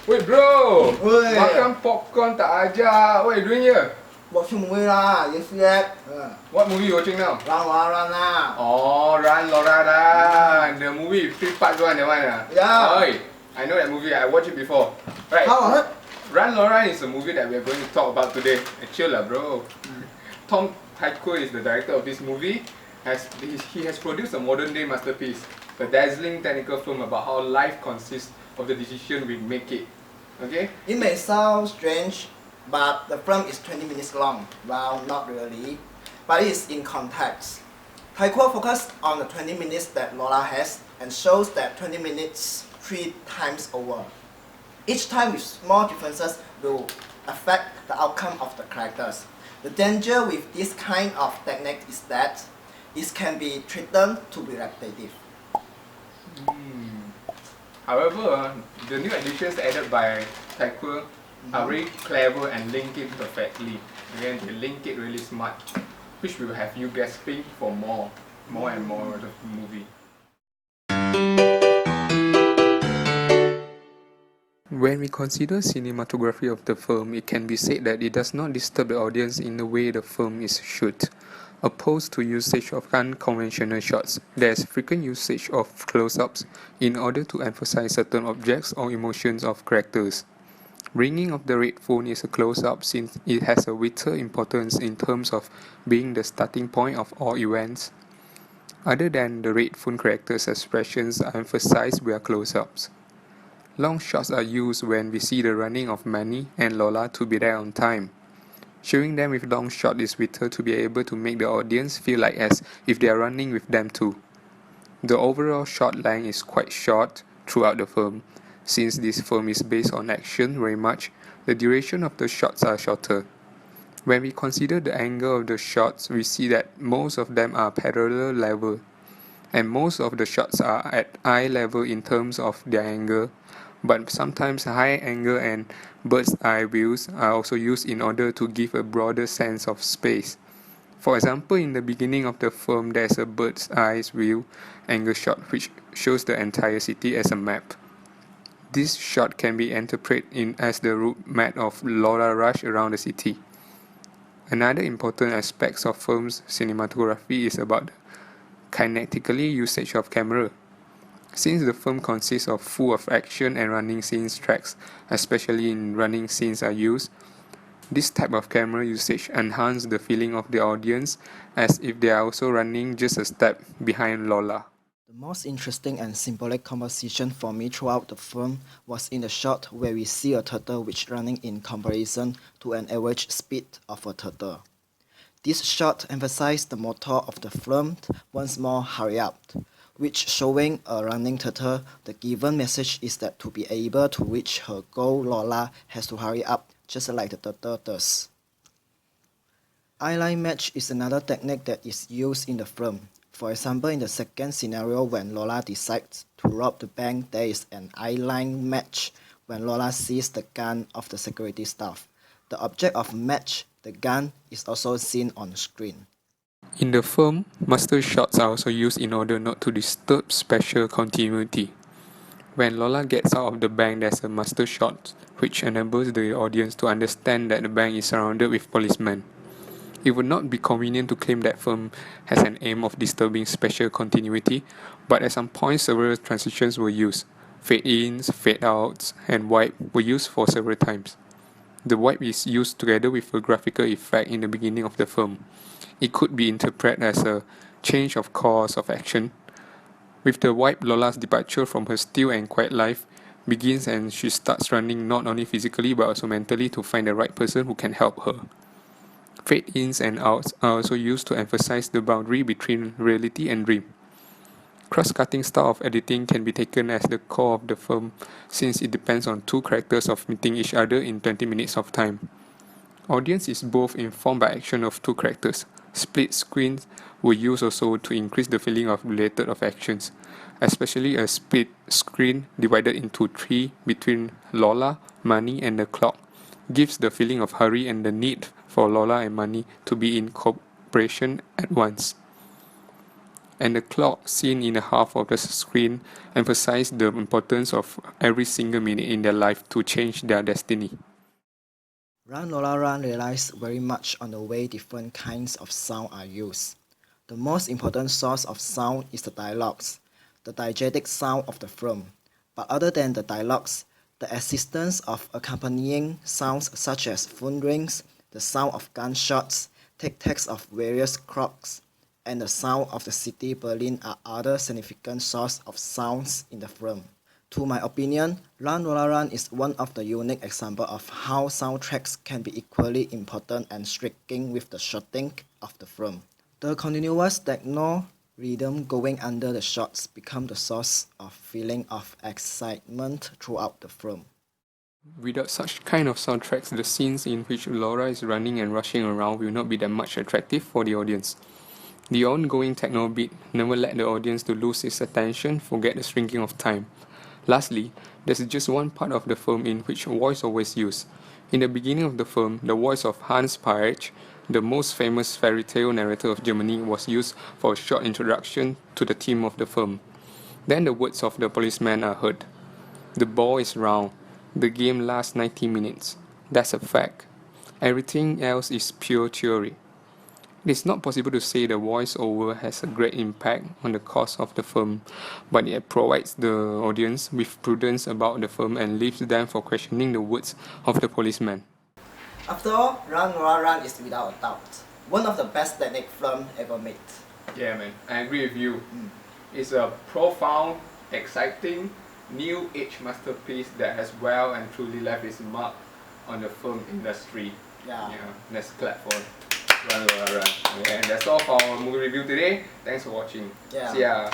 Wait bro, Weh. makan popcorn tak ajak. What are you doing here? Watching movie lah, you see that? What movie you watching now? Run lah. Oh, Lola Run. The movie 3 parts one, that one. Yeah. Oi, I know that movie. I watched it before. Right. How was it? Lola Run is a movie that we are going to talk about today. Chill lah, bro. Tom Taiko is the director of this movie. He has produced a modern day masterpiece, a dazzling technical film about how life consists of the decision we make it. Okay? It may sound strange, but the film is 20 minutes long. Well, not really, but it is in context. Taiko focused on the 20 minutes that Lola has and shows that 20 minutes 3 times over. Each time with small differences will affect the outcome of the characters. The danger with this kind of technique is that it can be threatened to be repetitive. However, the new additions added by Taiko are very clever and link it perfectly. Again, they link it really smart, which will have you gasping for more and more of the movie. When we consider cinematography of the film, it can be said that it does not disturb the audience in the way the film is shot. Opposed to usage of unconventional shots, there is frequent usage of close-ups in order to emphasize certain objects or emotions of characters. Ringing of the red phone is a close-up since it has a vital importance in terms of being the starting point of all events. Other than the red phone characters' expressions are emphasized via close-ups. Long shots are used when we see the running of Manny and Lola to be there on time. Showing them with long shot is vital to be able to make the audience feel like as if they are running with them too. The overall shot length is quite short throughout the film. Since this film is based on action very much, the duration of the shots are shorter. When we consider the angle of the shots, we see that most of them are parallel level, and most of the shots are at eye level in terms of their angle, but sometimes high angle and bird's eye views are also used in order to give a broader sense of space. For example, in the beginning of the film, there is a bird's eye view angle shot which shows the entire city as a map. This shot can be interpreted as the route map of Lola rush around the city. Another important aspect of film's cinematography is about the kinetically usage of camera. Since the film consists of full of action and running scenes tracks, especially in running scenes are used, this type of camera usage enhances the feeling of the audience as if they are also running just a step behind Lola. The most interesting and symbolic composition for me throughout the film was in the shot where we see a turtle which running in comparison to an average speed of a turtle. This shot emphasized the motto of the film, once more hurry up, which showing a running turtle, the given message is that to be able to reach her goal, Lola has to hurry up, just like the turtle does. Eyeline match is another technique that is used in the film. For example, in the second scenario when Lola decides to rob the bank, there is an eyeline match when Lola sees the gun of the security staff. The object of match, the gun, is also seen on screen. In the film, master shots are also used in order not to disturb spatial continuity. When Lola gets out of the bank, there's a master shot, which enables the audience to understand that the bank is surrounded with policemen. It would not be convenient to claim that film has an aim of disturbing spatial continuity, but at some point several transitions were used. Fade-ins, fade-outs, and wipe were used for several times. The wipe is used together with a graphical effect in the beginning of the film. It could be interpreted as a change of course of action. With the wipe, Lola's departure from her still and quiet life begins and she starts running not only physically but also mentally to find the right person who can help her. Fade-ins and outs are also used to emphasize the boundary between reality and dream. Cross-cutting style of editing can be taken as the core of the film since it depends on two characters of meeting each other in 20 minutes of time. Audience is both informed by action of two characters. Split screens were used also to increase the feeling of related of actions, especially a split screen divided into 3 between Lola, Manny and the clock gives the feeling of hurry and the need for Lola and Manny to be in cooperation at once. and the clock seen in the half of the screen emphasize the importance of every single minute in their life to change their destiny. Run Lola Run relies very much on the way different kinds of sound are used. The most important source of sound is the dialogues, the diegetic sound of the film. But other than the dialogues, the existence of accompanying sounds such as phone rings, the sound of gunshots, tic-tacs of various clocks, and the sound of the city Berlin are other significant sources of sounds in the film. To my opinion, Run Lola Run is one of the unique examples of how soundtracks can be equally important and striking with the shooting of the film. The continuous techno rhythm going under the shots become the source of feeling of excitement throughout the film. Without such kind of soundtracks, the scenes in which Laura is running and rushing around will not be that much attractive for the audience. The ongoing techno beat never let the audience to lose its attention, forget the shrinking of time. Lastly, there's just one part of the film in which voiceover is used. In the beginning of the film, the voice of Hans Pierich, the most famous fairy tale narrator of Germany, was used for a short introduction to the theme of the film. Then the words of the policeman are heard. The ball is round. The game lasts 90 minutes. That's a fact. Everything else is pure theory. It is not possible to say the voiceover has a great impact on the course of the film, but it provides the audience with prudence about the film and leaves them for questioning the words of the policeman. After all, Run Lola Run is without a doubt one of the best technique films ever made. Yeah, man, I agree with you. It's a profound, exciting, new age masterpiece that has well and truly left its mark on the film industry. Yeah. Let's clap for Run Lola Run. Okay, and that's all for our movie review today. Thanks for watching. Yeah. See ya.